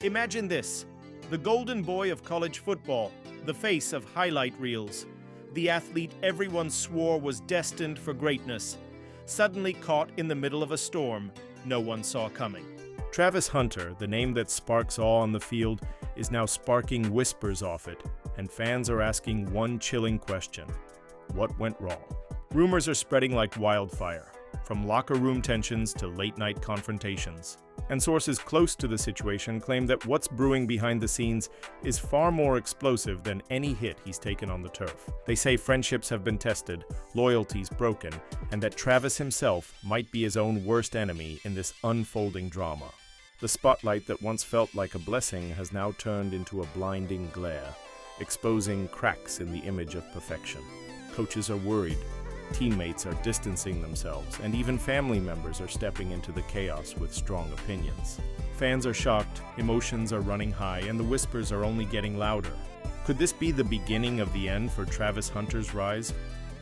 Imagine this: the golden boy of college football, the face of highlight reels, the athlete everyone swore was destined for greatness, suddenly caught in the middle of a storm no one saw coming. Travis Hunter, the name that sparks awe on the field, is now sparking whispers off it, and fans are asking one chilling question: what went wrong? Rumors are spreading like wildfire, from locker room tensions to late-night confrontations. And sources close to the situation claim that what's brewing behind the scenes is far more explosive than any hit he's taken on the turf. They say friendships have been tested, loyalties broken, and that Travis himself might be his own worst enemy in this unfolding drama. The spotlight that once felt like a blessing has now turned into a blinding glare, exposing cracks in the image of perfection. Coaches are worried, teammates are distancing themselves, and even family members are stepping into the chaos with strong opinions. Fans are shocked, emotions are running high, and the whispers are only getting louder. Could this be the beginning of the end for Travis Hunter's rise?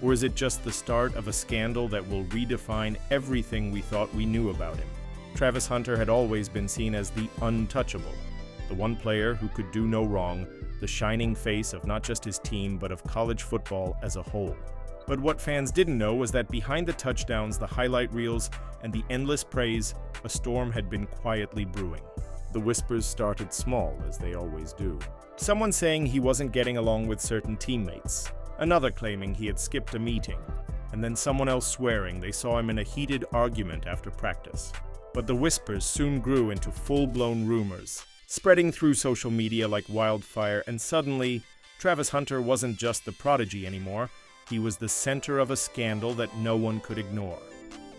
Or is it just the start of a scandal that will redefine everything we thought we knew about him? Travis Hunter had always been seen as the untouchable, the one player who could do no wrong, the shining face of not just his team but of college football as a whole. But what fans didn't know was that behind the touchdowns, the highlight reels, and the endless praise, a storm had been quietly brewing. The whispers started small, as they always do. Someone saying he wasn't getting along with certain teammates, another claiming he had skipped a meeting, and then someone else swearing they saw him in a heated argument after practice. But the whispers soon grew into full-blown rumors, spreading through social media like wildfire, and suddenly, Travis Hunter wasn't just the prodigy anymore. He was the center of a scandal that no one could ignore.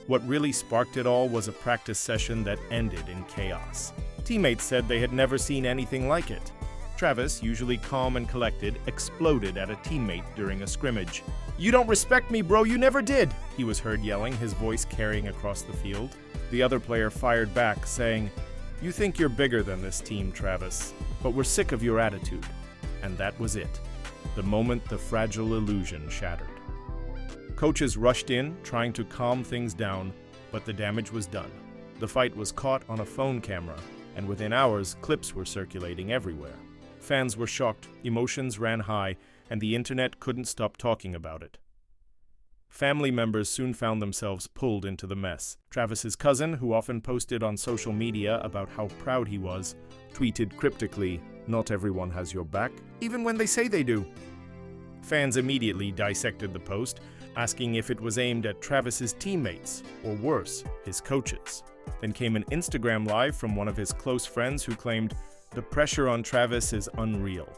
What really sparked it all was a practice session that ended in chaos. Teammates said they had never seen anything like it. Travis, usually calm and collected, exploded at a teammate during a scrimmage. "You don't respect me, bro, you never did!" he was heard yelling, his voice carrying across the field. The other player fired back, saying, "You think you're bigger than this team, Travis, but we're sick of your attitude." And that was it. The moment the fragile illusion shattered. Coaches rushed in, trying to calm things down, but the damage was done. The fight was caught on a phone camera, and within hours, clips were circulating everywhere. Fans were shocked, emotions ran high, and the internet couldn't stop talking about it. Family members soon found themselves pulled into the mess. Travis's cousin, who often posted on social media about how proud he was, tweeted cryptically, "Not everyone has your back, even when they say they do." Fans immediately dissected the post, asking if it was aimed at Travis's teammates, or worse, his coaches. Then came an Instagram live from one of his close friends who claimed, "The pressure on Travis is unreal.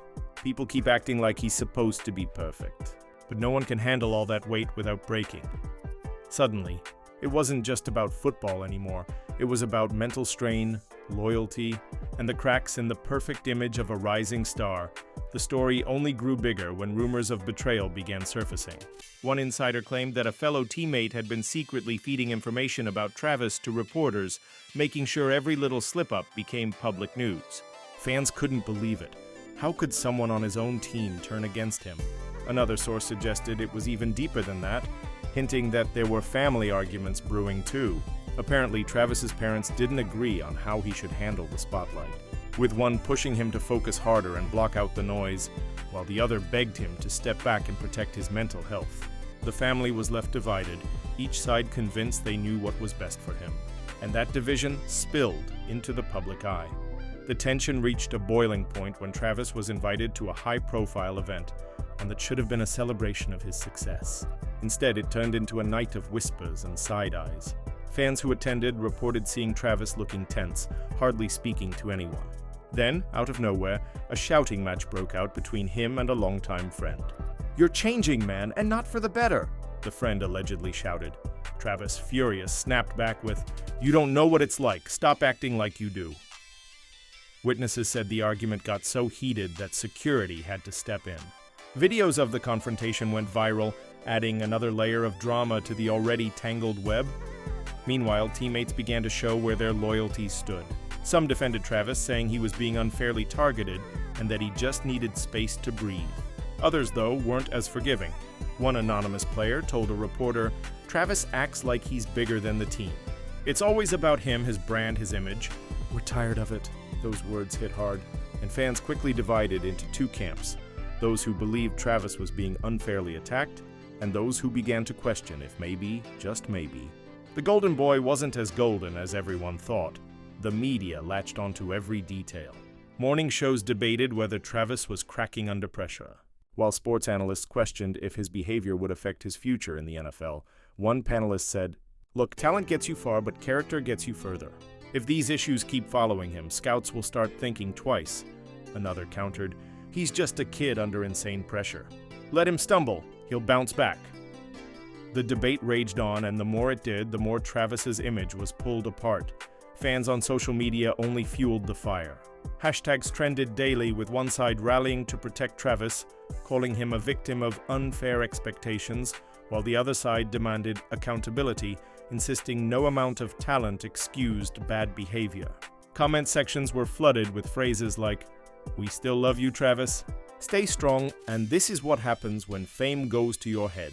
People keep acting like he's supposed to be perfect. But no one can handle all that weight without breaking." Suddenly, it wasn't just about football anymore. It was about mental strain, loyalty, and the cracks in the perfect image of a rising star. The story only grew bigger when rumors of betrayal began surfacing. One insider claimed that a fellow teammate had been secretly feeding information about Travis to reporters, making sure every little slip-up became public news. Fans couldn't believe it. How could someone on his own team turn against him? Another source suggested it was even deeper than that, hinting that there were family arguments brewing too. Apparently, Travis's parents didn't agree on how he should handle the spotlight, with one pushing him to focus harder and block out the noise, while the other begged him to step back and protect his mental health. The family was left divided, each side convinced they knew what was best for him. And that division spilled into the public eye. The tension reached a boiling point when Travis was invited to a high-profile event, one that should have been a celebration of his success. Instead, it turned into a night of whispers and side eyes. Fans who attended reported seeing Travis looking tense, hardly speaking to anyone. Then, out of nowhere, a shouting match broke out between him and a longtime friend. "You're changing, man, and not for the better," the friend allegedly shouted. Travis, furious, snapped back with, "You don't know what it's like. Stop acting like you do." Witnesses said the argument got so heated that security had to step in. Videos of the confrontation went viral, adding another layer of drama to the already tangled web. Meanwhile, teammates began to show where their loyalties stood. Some defended Travis, saying he was being unfairly targeted and that he just needed space to breathe. Others, though, weren't as forgiving. One anonymous player told a reporter, "Travis acts like he's bigger than the team. It's always about him, his brand, his image. We're tired of it." Those words hit hard, and fans quickly divided into two camps: those who believed Travis was being unfairly attacked, and those who began to question if maybe, just maybe, the Golden Boy wasn't as golden as everyone thought. The media latched onto every detail. Morning shows debated whether Travis was cracking under pressure, while sports analysts questioned if his behavior would affect his future in the NFL. One panelist said, "Look, talent gets you far, but character gets you further. If these issues keep following him, scouts will start thinking twice." Another countered, "He's just a kid under insane pressure. Let him stumble, he'll bounce back." The debate raged on, and the more it did, the more Travis's image was pulled apart. Fans on social media only fueled the fire. Hashtags trended daily, with one side rallying to protect Travis, calling him a victim of unfair expectations, while the other side demanded accountability, insisting no amount of talent excused bad behavior. Comment sections were flooded with phrases like, "We still love you, Travis. Stay strong, and this is what happens when fame goes to your head."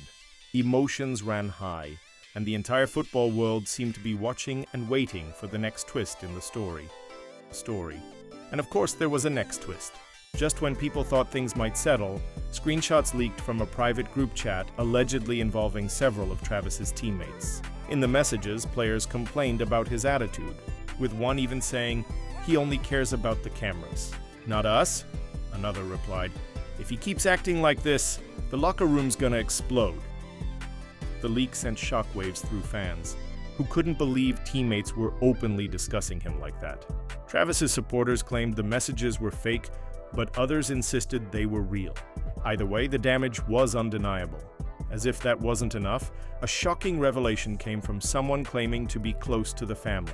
Emotions ran high, and the entire football world seemed to be watching and waiting for the next twist in the story. And of course, there was a next twist. Just when people thought things might settle, screenshots leaked from a private group chat allegedly involving several of Travis's teammates. In the messages, players complained about his attitude, with one even saying, "He only cares about the cameras." "Not us?" Another replied, "If he keeps acting like this, the locker room's gonna explode." The leak sent shockwaves through fans, who couldn't believe teammates were openly discussing him like that. Travis's supporters claimed the messages were fake, but others insisted they were real. Either way, the damage was undeniable. As if that wasn't enough, a shocking revelation came from someone claiming to be close to the family.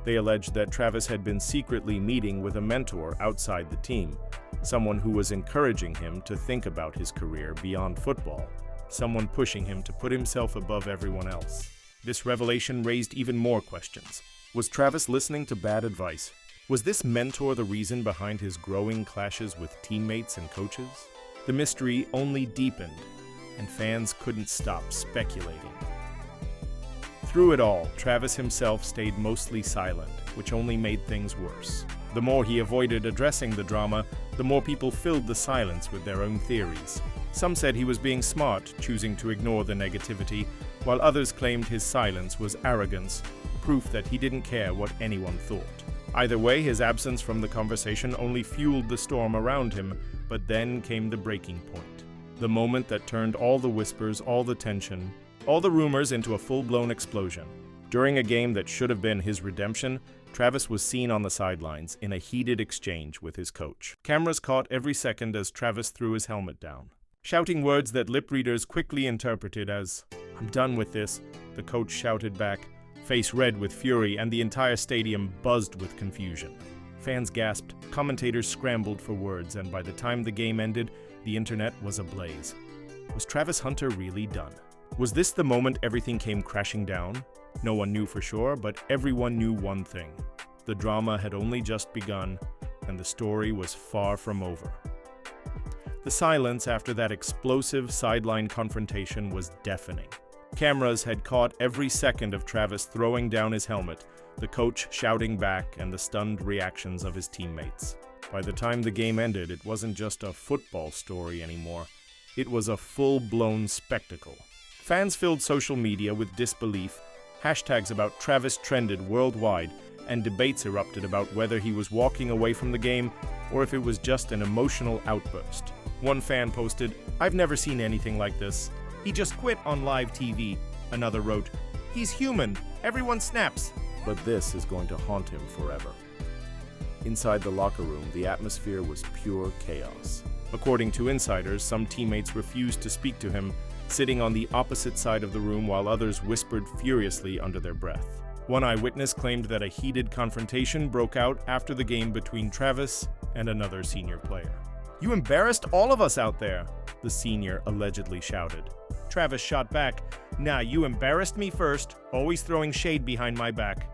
They alleged that Travis had been secretly meeting with a mentor outside the team, someone who was encouraging him to think about his career beyond football, someone pushing him to put himself above everyone else. This revelation raised even more questions. Was Travis listening to bad advice? Was this mentor the reason behind his growing clashes with teammates and coaches? The mystery only deepened, and fans couldn't stop speculating. Through it all, Travis himself stayed mostly silent, which only made things worse. The more he avoided addressing the drama, the more people filled the silence with their own theories. Some said he was being smart, choosing to ignore the negativity, while others claimed his silence was arrogance, proof that he didn't care what anyone thought. Either way, his absence from the conversation only fueled the storm around him, but then came the breaking point. The moment that turned all the whispers, all the tension, all the rumors into a full-blown explosion. During a game that should have been his redemption, Travis was seen on the sidelines in a heated exchange with his coach. Cameras caught every second as Travis threw his helmet down, shouting words that lip readers quickly interpreted as, "I'm done with this," the coach shouted back, face red with fury, and the entire stadium buzzed with confusion. Fans gasped, commentators scrambled for words, and by the time the game ended, the internet was ablaze. Was Travis Hunter really done? Was this the moment everything came crashing down? No one knew for sure, but everyone knew one thing. The drama had only just begun, and the story was far from over. The silence after that explosive sideline confrontation was deafening. Cameras had caught every second of Travis throwing down his helmet, the coach shouting back, and the stunned reactions of his teammates. By the time the game ended, it wasn't just a football story anymore. It was a full-blown spectacle. Fans filled social media with disbelief, hashtags about Travis trended worldwide, and debates erupted about whether he was walking away from the game or if it was just an emotional outburst. One fan posted, "I've never seen anything like this. He just quit on live TV." Another wrote, "He's human. Everyone snaps." But this is going to haunt him forever. Inside the locker room, the atmosphere was pure chaos. According to insiders, some teammates refused to speak to him, sitting on the opposite side of the room while others whispered furiously under their breath. One eyewitness claimed that a heated confrontation broke out after the game between Travis and another senior player. "You embarrassed all of us out there," the senior allegedly shouted. Travis shot back, "Nah, you embarrassed me first, always throwing shade behind my back."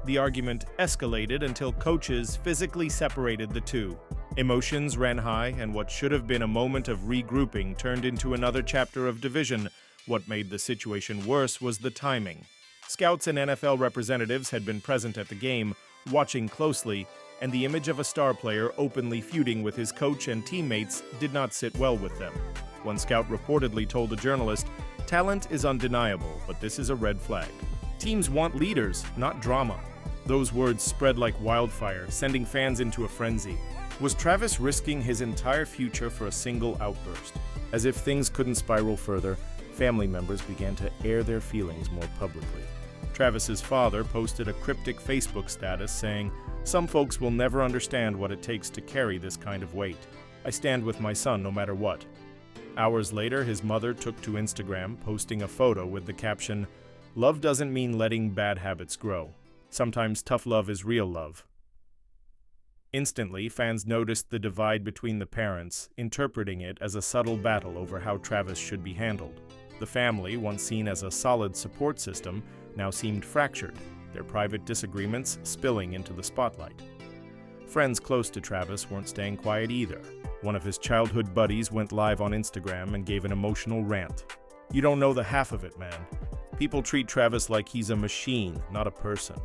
The argument escalated until coaches physically separated the two. Emotions ran high, and what should have been a moment of regrouping turned into another chapter of division. What made the situation worse was the timing. Scouts and NFL representatives had been present at the game, watching closely, and the image of a star player openly feuding with his coach and teammates did not sit well with them. One scout reportedly told a journalist, "Talent is undeniable, but this is a red flag. Teams want leaders, not drama." Those words spread like wildfire, sending fans into a frenzy. Was Travis risking his entire future for a single outburst? As if things couldn't spiral further, family members began to air their feelings more publicly. Travis's father posted a cryptic Facebook status saying, "Some folks will never understand what it takes to carry this kind of weight. I stand with my son no matter what." Hours later, his mother took to Instagram, posting a photo with the caption, "Love doesn't mean letting bad habits grow. Sometimes tough love is real love." Instantly, fans noticed the divide between the parents, interpreting it as a subtle battle over how Travis should be handled. The family, once seen as a solid support system, now seemed fractured, their private disagreements spilling into the spotlight. Friends close to Travis weren't staying quiet either. One of his childhood buddies went live on Instagram and gave an emotional rant. "You don't know the half of it, man. People treat Travis like he's a machine, not a person.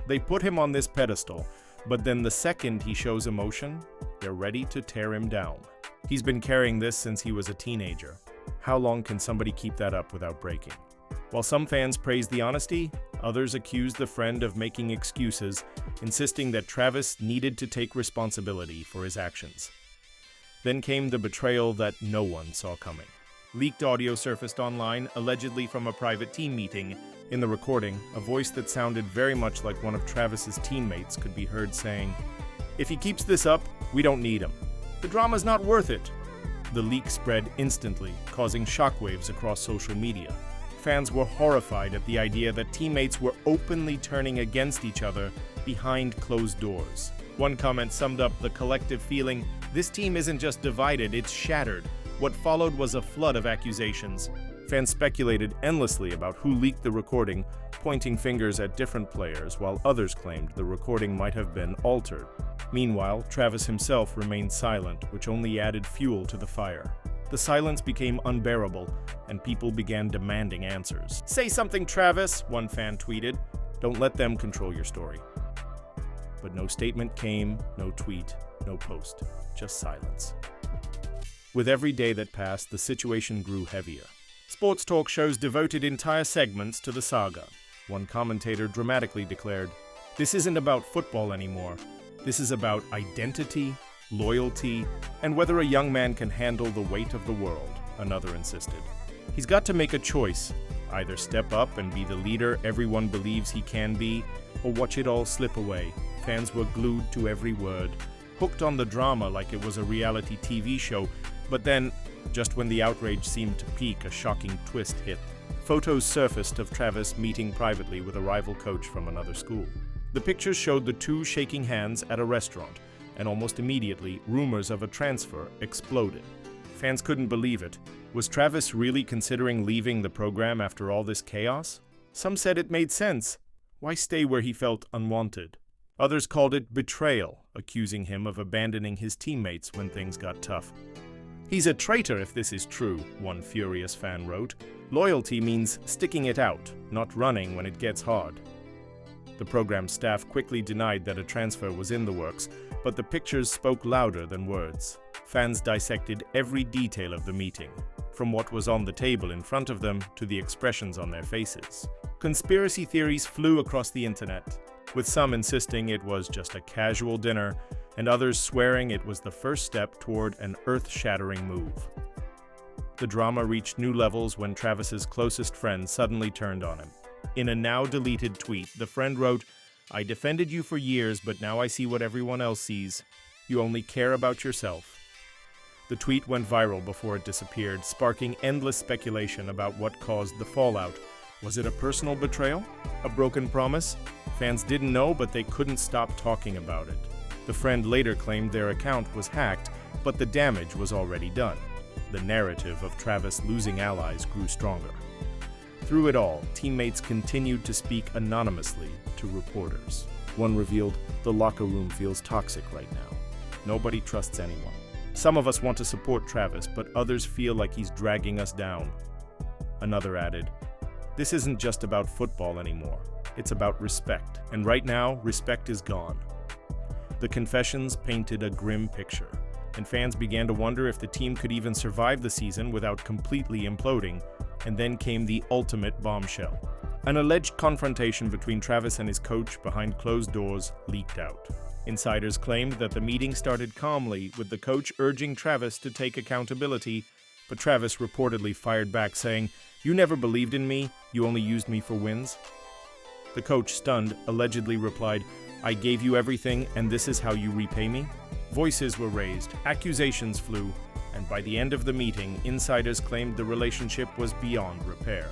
They put him on this pedestal, but then the second he shows emotion, they're ready to tear him down. He's been carrying this since he was a teenager. How long can somebody keep that up without breaking?" While some fans praised the honesty, others accused the friend of making excuses, insisting that Travis needed to take responsibility for his actions. Then came the betrayal that no one saw coming. Leaked audio surfaced online, allegedly from a private team meeting. In the recording, a voice that sounded very much like one of Travis's teammates could be heard saying, "If he keeps this up, we don't need him. The drama's not worth it." The leak spread instantly, causing shockwaves across social media. Fans were horrified at the idea that teammates were openly turning against each other behind closed doors. One comment summed up the collective feeling, "This team isn't just divided, it's shattered." What followed was a flood of accusations. Fans speculated endlessly about who leaked the recording, pointing fingers at different players, while others claimed the recording might have been altered. Meanwhile, Travis himself remained silent, which only added fuel to the fire. The silence became unbearable, and people began demanding answers. "Say something, Travis," one fan tweeted. "Don't let them control your story." But no statement came, no tweet, no post, just silence. With every day that passed, the situation grew heavier. Sports talk shows devoted entire segments to the saga. One commentator dramatically declared, "This isn't about football anymore. This is about identity, loyalty, and whether a young man can handle the weight of the world," another insisted. "He's got to make a choice, either step up and be the leader everyone believes he can be, or watch it all slip away." Fans were glued to every word, hooked on the drama like it was a reality TV show, but then, just when the outrage seemed to peak, a shocking twist hit. Photos surfaced of Travis meeting privately with a rival coach from another school. The pictures showed the two shaking hands at a restaurant, and almost immediately, rumors of a transfer exploded. Fans couldn't believe it. Was Travis really considering leaving the program after all this chaos? Some said it made sense. Why stay where he felt unwanted? Others called it betrayal, accusing him of abandoning his teammates when things got tough. "He's a traitor if this is true," one furious fan wrote. "Loyalty means sticking it out, not running when it gets hard." The program staff quickly denied that a transfer was in the works, but the pictures spoke louder than words. Fans dissected every detail of the meeting, from what was on the table in front of them to the expressions on their faces. Conspiracy theories flew across the internet, with some insisting it was just a casual dinner, and others swearing it was the first step toward an earth-shattering move. The drama reached new levels when Travis's closest friend suddenly turned on him. In a now-deleted tweet, the friend wrote, "I defended you for years, but now I see what everyone else sees. You only care about yourself." The tweet went viral before it disappeared, sparking endless speculation about what caused the fallout. Was it a personal betrayal? A broken promise? Fans didn't know, but they couldn't stop talking about it. The friend later claimed their account was hacked, but the damage was already done. The narrative of Travis losing allies grew stronger. Through it all, teammates continued to speak anonymously to reporters. One revealed, "The locker room feels toxic right now. Nobody trusts anyone. Some of us want to support Travis, but others feel like he's dragging us down." Another added, "This isn't just about football anymore. It's about respect, and right now, respect is gone." The confessions painted a grim picture, and fans began to wonder if the team could even survive the season without completely imploding. And then came the ultimate bombshell. An alleged confrontation between Travis and his coach behind closed doors leaked out. Insiders claimed that the meeting started calmly, with the coach urging Travis to take accountability, but Travis reportedly fired back saying, "You never believed in me, you only used me for wins." The coach, stunned, allegedly replied, "I gave you everything, and this is how you repay me?" Voices were raised, accusations flew, and by the end of the meeting, insiders claimed the relationship was beyond repair.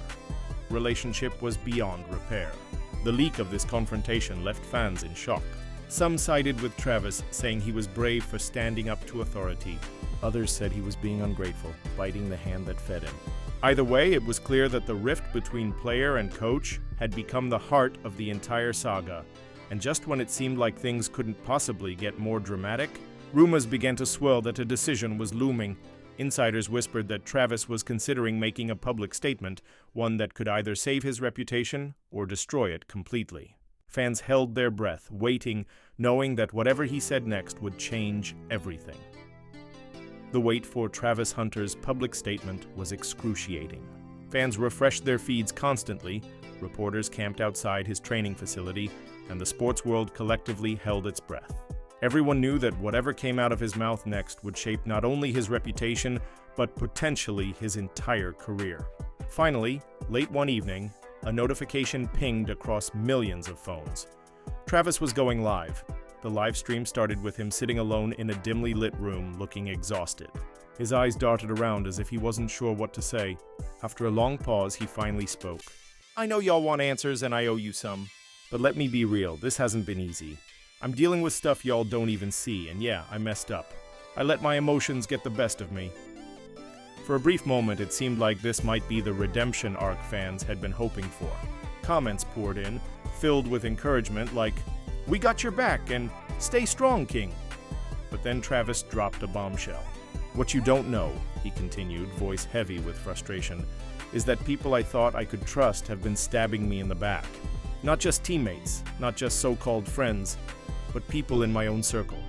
The leak of this confrontation left fans in shock. Some sided with Travis, saying he was brave for standing up to authority. Others said he was being ungrateful, biting the hand that fed him. Either way, it was clear that the rift between player and coach had become the heart of the entire saga. And just when it seemed like things couldn't possibly get more dramatic, rumors began to swirl that a decision was looming. Insiders whispered that Travis was considering making a public statement, one that could either save his reputation or destroy it completely. Fans held their breath, waiting, knowing that whatever he said next would change everything. The wait for Travis Hunter's public statement was excruciating. Fans refreshed their feeds constantly, reporters camped outside his training facility, and the sports world collectively held its breath. Everyone knew that whatever came out of his mouth next would shape not only his reputation, but potentially his entire career. Finally, late one evening, a notification pinged across millions of phones. Travis was going live. The live stream started with him sitting alone in a dimly lit room, looking exhausted. His eyes darted around as if he wasn't sure what to say. After a long pause, he finally spoke. "I know y'all want answers, and I owe you some. But let me be real, this hasn't been easy. I'm dealing with stuff y'all don't even see, and yeah, I messed up. I let my emotions get the best of me." For a brief moment, it seemed like this might be the redemption arc fans had been hoping for. Comments poured in, filled with encouragement like, "We got your back," and "Stay strong, King." But then Travis dropped a bombshell. "What you don't know," he continued, voice heavy with frustration, "is that people I thought I could trust have been stabbing me in the back. Not just teammates, not just so-called friends, but people in my own circle."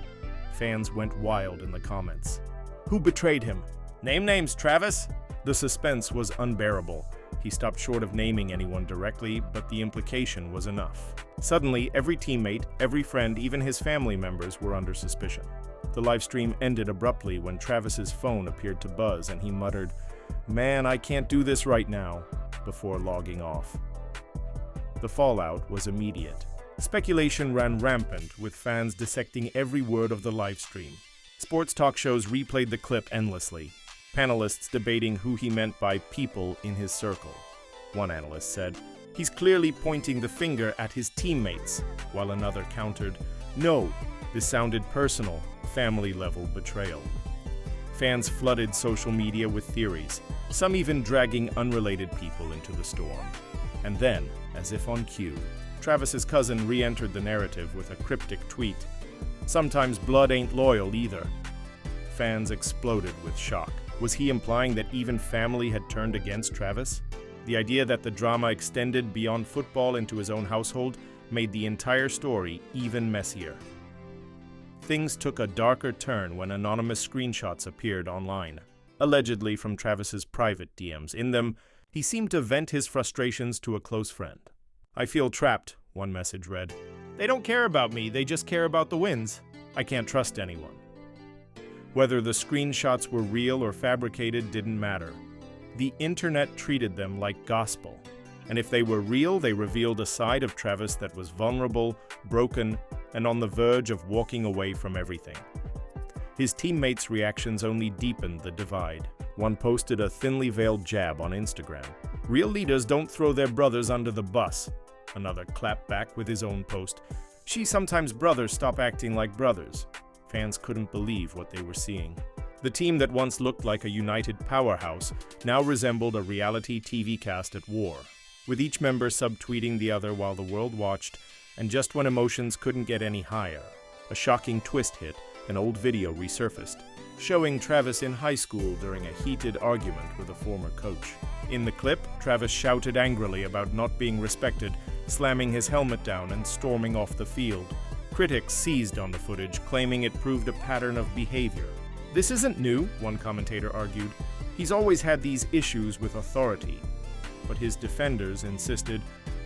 Fans went wild in the comments. "Who betrayed him? Name names, Travis!" The suspense was unbearable. He stopped short of naming anyone directly, but the implication was enough. Suddenly, every teammate, every friend, even his family members were under suspicion. The live stream ended abruptly when Travis's phone appeared to buzz and he muttered, "Man, I can't do this right now," before logging off. The fallout was immediate. Speculation ran rampant, with fans dissecting every word of the live stream. Sports talk shows replayed the clip endlessly, panelists debating who he meant by people in his circle. One analyst said, "He's clearly pointing the finger at his teammates," while another countered, "No, this sounded personal, family-level betrayal." Fans flooded social media with theories, some even dragging unrelated people into the storm. And then, as if on cue, Travis's cousin re-entered the narrative with a cryptic tweet. "Sometimes blood ain't loyal either." Fans exploded with shock. Was he implying that even family had turned against Travis? The idea that the drama extended beyond football into his own household made the entire story even messier. Things took a darker turn when anonymous screenshots appeared online, allegedly from Travis's private DMs. In them, he seemed to vent his frustrations to a close friend. "I feel trapped," one message read. "They don't care about me, they just care about the wins. I can't trust anyone." Whether the screenshots were real or fabricated didn't matter. The internet treated them like gospel. And if they were real, they revealed a side of Travis that was vulnerable, broken, and on the verge of walking away from everything. His teammates' reactions only deepened the divide. One posted a thinly veiled jab on Instagram. "Real leaders don't throw their brothers under the bus." Another clapped back with his own post. "She sometimes brothers stop acting like brothers." Fans couldn't believe what they were seeing. The team that once looked like a united powerhouse now resembled a reality TV cast at war, with each member subtweeting the other while the world watched, and just when emotions couldn't get any higher, a shocking twist hit. An old video resurfaced, showing Travis in high school during a heated argument with a former coach. In the clip, Travis shouted angrily about not being respected, slamming his helmet down and storming off the field. Critics seized on the footage, claiming it proved a pattern of behavior. "This isn't new," one commentator argued. "He's always had these issues with authority." But his defenders insisted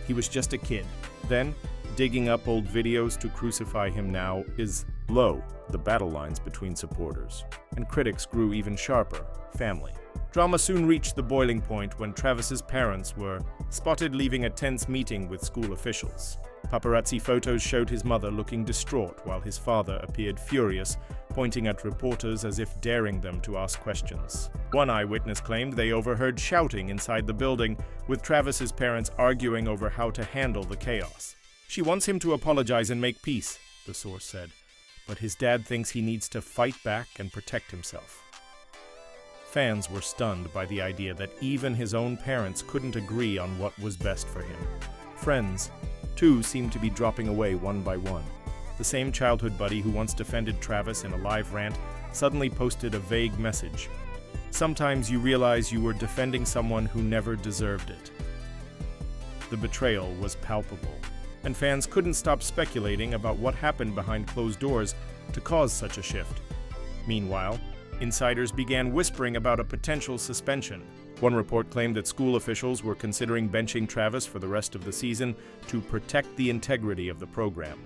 he was just a kid. Then, digging up old videos to crucify him now is low, the battle lines between supporters. And critics grew even sharper, family. Drama soon reached the boiling point when Travis's parents were spotted leaving a tense meeting with school officials. Paparazzi photos showed his mother looking distraught while his father appeared furious, pointing at reporters as if daring them to ask questions. One eyewitness claimed they overheard shouting inside the building, with Travis's parents arguing over how to handle the chaos. "She wants him to apologize and make peace," the source said, "but his dad thinks he needs to fight back and protect himself." Fans were stunned by the idea that even his own parents couldn't agree on what was best for him. Friends, too, seemed to be dropping away one by one. The same childhood buddy who once defended Travis in a live rant suddenly posted a vague message. "Sometimes you realize you were defending someone who never deserved it." The betrayal was palpable, and fans couldn't stop speculating about what happened behind closed doors to cause such a shift. Meanwhile, insiders began whispering about a potential suspension. One report claimed that school officials were considering benching Travis for the rest of the season to protect the integrity of the program.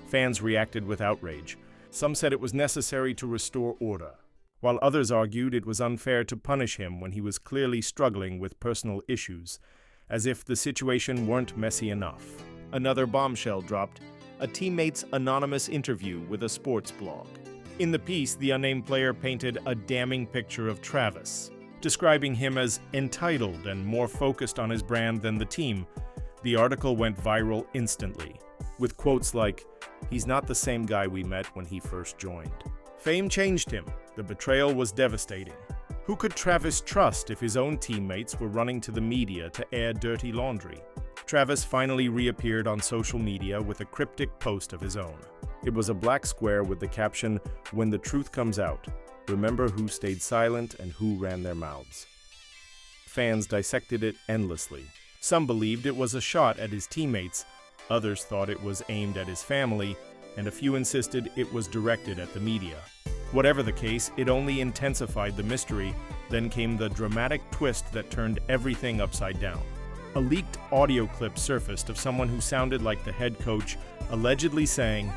Fans reacted with outrage. Some said it was necessary to restore order, while others argued it was unfair to punish him when he was clearly struggling with personal issues, as if the situation weren't messy enough. Another bombshell dropped, a teammate's anonymous interview with a sports blog. In the piece, the unnamed player painted a damning picture of Travis, describing him as entitled and more focused on his brand than the team. The article went viral instantly, with quotes like, "He's not the same guy we met when he first joined." Fame changed him. The betrayal was devastating. Who could Travis trust if his own teammates were running to the media to air dirty laundry? Travis finally reappeared on social media with a cryptic post of his own. It was a black square with the caption, "When the truth comes out, remember who stayed silent and who ran their mouths." Fans dissected it endlessly. Some believed it was a shot at his teammates, others thought it was aimed at his family, and a few insisted it was directed at the media. Whatever the case, it only intensified the mystery. Then came the dramatic twist that turned everything upside down. A leaked audio clip surfaced of someone who sounded like the head coach, allegedly saying,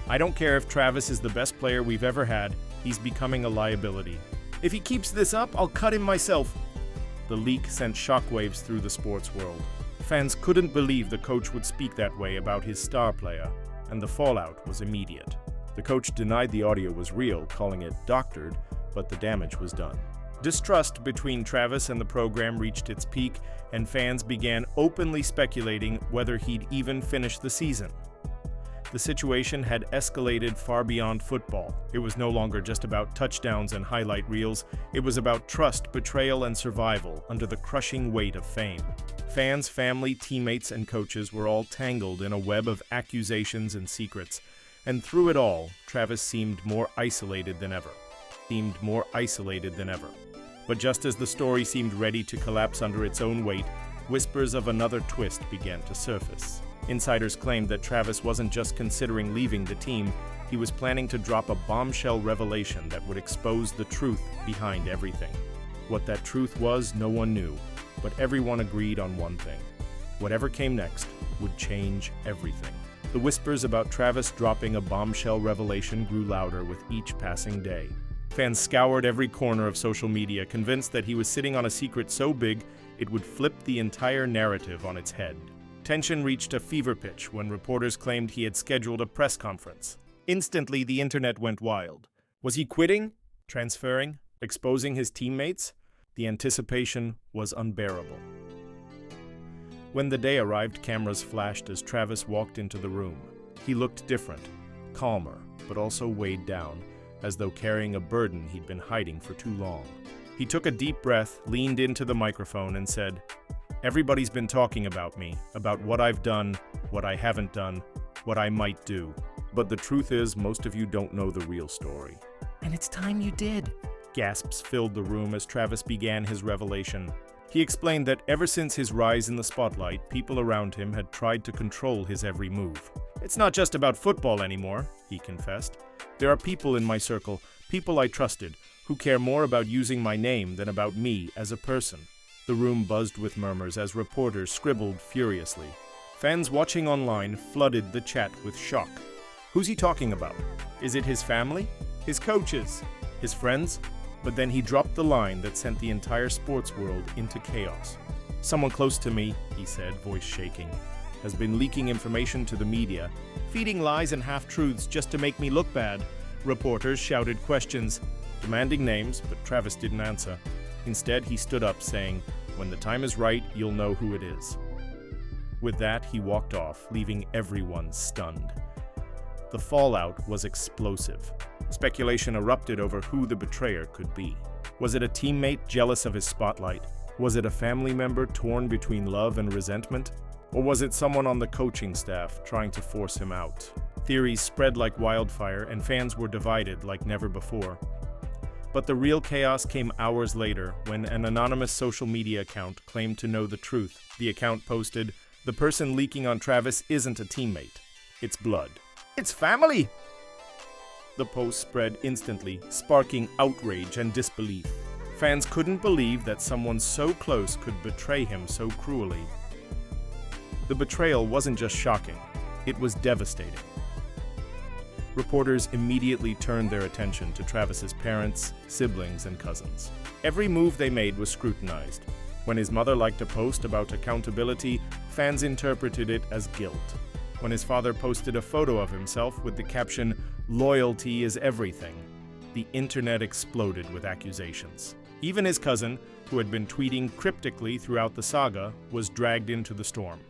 "I don't care if Travis is the best player we've ever had, he's becoming a liability. If he keeps this up, I'll cut him myself." The leak sent shockwaves through the sports world. Fans couldn't believe the coach would speak that way about his star player, and the fallout was immediate. The coach denied the audio was real, calling it doctored, but the damage was done. Distrust between Travis and the program reached its peak, and fans began openly speculating whether he'd even finish the season. The situation had escalated far beyond football. It was no longer just about touchdowns and highlight reels. It was about trust, betrayal, and survival under the crushing weight of fame. Fans, family, teammates, and coaches were all tangled in a web of accusations and secrets. And through it all, Travis seemed more isolated than ever. But just as the story seemed ready to collapse under its own weight, whispers of another twist began to surface. Insiders claimed that Travis wasn't just considering leaving the team, he was planning to drop a bombshell revelation that would expose the truth behind everything. What that truth was, no one knew, but everyone agreed on one thing. Whatever came next would change everything. The whispers about Travis dropping a bombshell revelation grew louder with each passing day. Fans scoured every corner of social media, convinced that he was sitting on a secret so big it would flip the entire narrative on its head. Tension reached a fever pitch when reporters claimed he had scheduled a press conference. Instantly, the internet went wild. Was he quitting? Transferring? Exposing his teammates? The anticipation was unbearable. When the day arrived, cameras flashed as Travis walked into the room. He looked different, calmer, but also weighed down, as though carrying a burden he'd been hiding for too long. He took a deep breath, leaned into the microphone, and said, "Everybody's been talking about me, about what I've done, what I haven't done, what I might do. But the truth is, most of you don't know the real story." "And it's time you did." Gasps filled the room as Travis began his revelation. He explained that ever since his rise in the spotlight, people around him had tried to control his every move. "It's not just about football anymore," he confessed. "There are people in my circle, people I trusted, who care more about using my name than about me as a person." The room buzzed with murmurs as reporters scribbled furiously. Fans watching online flooded the chat with shock. Who's he talking about? Is it his family? His coaches? His friends? But then he dropped the line that sent the entire sports world into chaos. "Someone close to me," he said, voice shaking, "has been leaking information to the media, feeding lies and half-truths just to make me look bad." Reporters shouted questions, demanding names, but Travis didn't answer. Instead, he stood up, saying, "When the time is right, you'll know who it is." With that, he walked off, leaving everyone stunned. The fallout was explosive. Speculation erupted over who the betrayer could be. Was it a teammate jealous of his spotlight? Was it a family member torn between love and resentment? Or was it someone on the coaching staff trying to force him out? Theories spread like wildfire, and fans were divided like never before. But the real chaos came hours later when an anonymous social media account claimed to know the truth. The account posted, "The person leaking on Travis isn't a teammate. It's blood. It's family!" The post spread instantly, sparking outrage and disbelief. Fans couldn't believe that someone so close could betray him so cruelly. The betrayal wasn't just shocking, it was devastating. Reporters immediately turned their attention to Travis's parents, siblings, and cousins. Every move they made was scrutinized. When his mother liked a post about accountability, fans interpreted it as guilt. When his father posted a photo of himself with the caption, "Loyalty is everything," the internet exploded with accusations. Even his cousin, who had been tweeting cryptically throughout the saga, was dragged into the storm.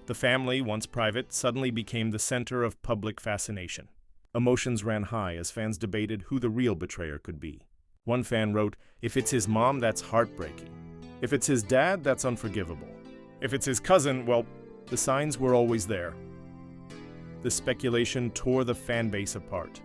The family, once private, suddenly became the center of public fascination. Emotions ran high as fans debated who the real betrayer could be. One fan wrote, "If it's his mom, that's heartbreaking. If it's his dad, that's unforgivable. If it's his cousin, well, the signs were always there." The speculation tore the fan base apart.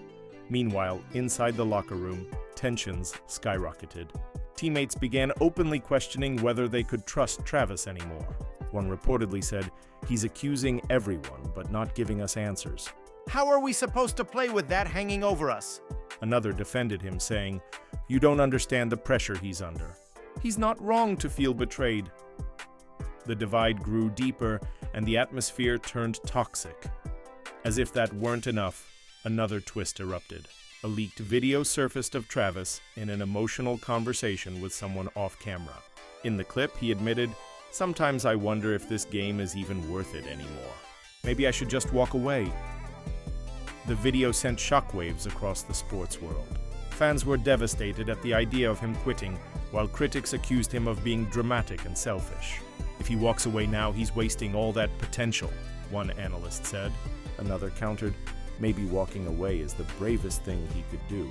Meanwhile, inside the locker room, tensions skyrocketed. Teammates began openly questioning whether they could trust Travis anymore. One reportedly said, "He's accusing everyone, but not giving us answers. How are we supposed to play with that hanging over us?" Another defended him, saying, "You don't understand the pressure he's under. He's not wrong to feel betrayed." The divide grew deeper, and the atmosphere turned toxic. As if that weren't enough, another twist erupted. A leaked video surfaced of Travis in an emotional conversation with someone off camera. In the clip, he admitted, "Sometimes I wonder if this game is even worth it anymore. Maybe I should just walk away." The video sent shockwaves across the sports world. Fans were devastated at the idea of him quitting, while critics accused him of being dramatic and selfish. "If he walks away now, he's wasting all that potential," one analyst said. Another countered, "Maybe walking away is the bravest thing he could do."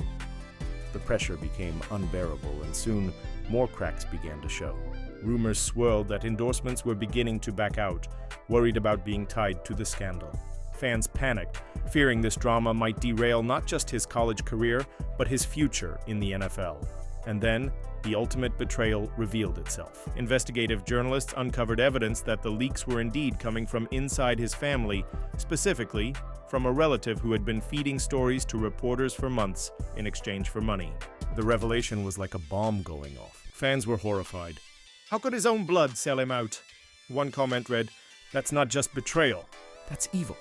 The pressure became unbearable, and soon more cracks began to show. Rumors swirled that endorsements were beginning to back out, worried about being tied to the scandal. Fans panicked, fearing this drama might derail not just his college career, but his future in the NFL. And then, the ultimate betrayal revealed itself. Investigative journalists uncovered evidence that the leaks were indeed coming from inside his family, specifically from a relative who had been feeding stories to reporters for months in exchange for money. The revelation was like a bomb going off. Fans were horrified. "How could his own blood sell him out?" One comment read, "That's not just betrayal, that's evil."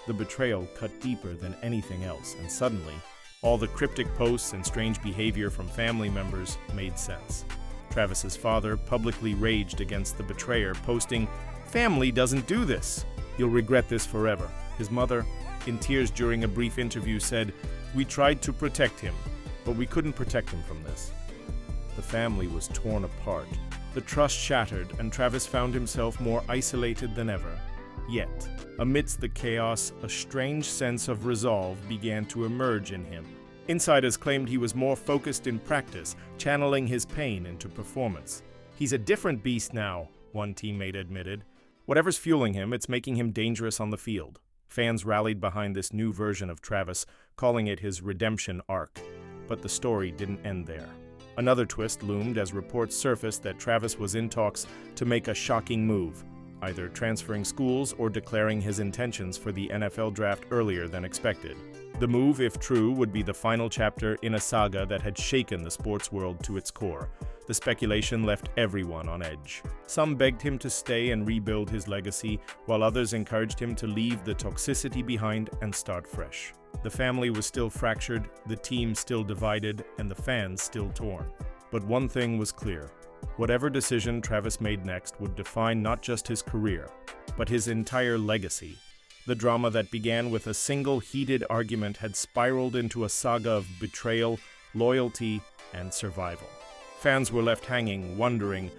The betrayal cut deeper than anything else, and suddenly, all the cryptic posts and strange behavior from family members made sense. Travis's father publicly raged against the betrayer, posting, "Family doesn't do this. You'll regret this forever." His mother, in tears during a brief interview, said, "We tried to protect him, but we couldn't protect him from this." The family was torn apart. The trust shattered, and Travis found himself more isolated than ever. Yet, amidst the chaos, a strange sense of resolve began to emerge in him. Insiders claimed he was more focused in practice, channeling his pain into performance. "He's a different beast now," one teammate admitted. "Whatever's fueling him, it's making him dangerous on the field." Fans rallied behind this new version of Travis, calling it his redemption arc. But the story didn't end there. Another twist loomed as reports surfaced that Travis was in talks to make a shocking move: either transferring schools or declaring his intentions for the NFL draft earlier than expected. The move, if true, would be the final chapter in a saga that had shaken the sports world to its core. The speculation left everyone on edge. Some begged him to stay and rebuild his legacy, while others encouraged him to leave the toxicity behind and start fresh. The family was still fractured, the team still divided, and the fans still torn. But one thing was clear. Whatever decision Travis made next would define not just his career, but his entire legacy. The drama that began with a single heated argument had spiraled into a saga of betrayal, loyalty, and survival. Fans were left hanging, wondering,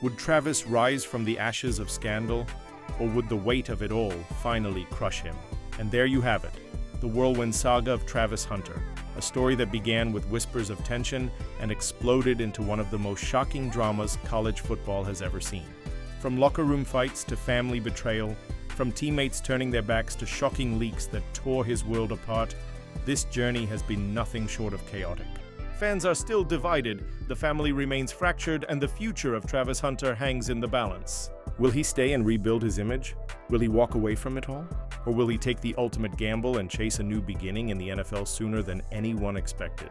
would Travis rise from the ashes of scandal, or would the weight of it all finally crush him? And there you have it, the whirlwind saga of Travis Hunter, a story that began with whispers of tension and exploded into one of the most shocking dramas college football has ever seen. From locker room fights to family betrayal, from teammates turning their backs to shocking leaks that tore his world apart, this journey has been nothing short of chaotic. Fans are still divided, the family remains fractured, and the future of Travis Hunter hangs in the balance. Will he stay and rebuild his image? Will he walk away from it all? Or will he take the ultimate gamble and chase a new beginning in the NFL sooner than anyone expected?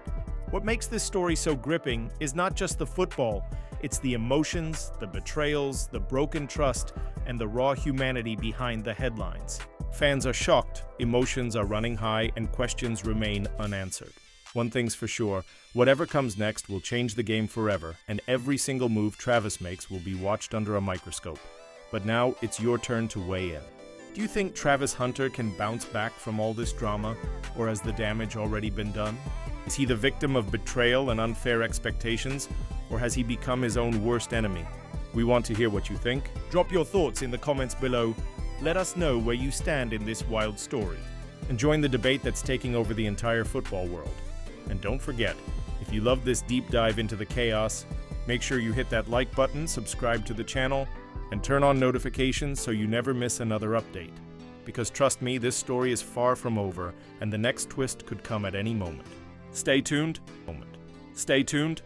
What makes this story so gripping is not just the football, it's the emotions, the betrayals, the broken trust, and the raw humanity behind the headlines. Fans are shocked, emotions are running high, and questions remain unanswered. One thing's for sure, whatever comes next will change the game forever, and every single move Travis makes will be watched under a microscope. But now it's your turn to weigh in. Do you think Travis Hunter can bounce back from all this drama, or has the damage already been done? Is he the victim of betrayal and unfair expectations, or has he become his own worst enemy? We want to hear what you think. Drop your thoughts in the comments below. Let us know where you stand in this wild story. And join the debate that's taking over the entire football world. And don't forget, if you love this deep dive into the chaos, make sure you hit that like button, subscribe to the channel, and turn on notifications so you never miss another update. Because trust me, this story is far from over, and the next twist could come at any moment. Stay tuned. Stay tuned.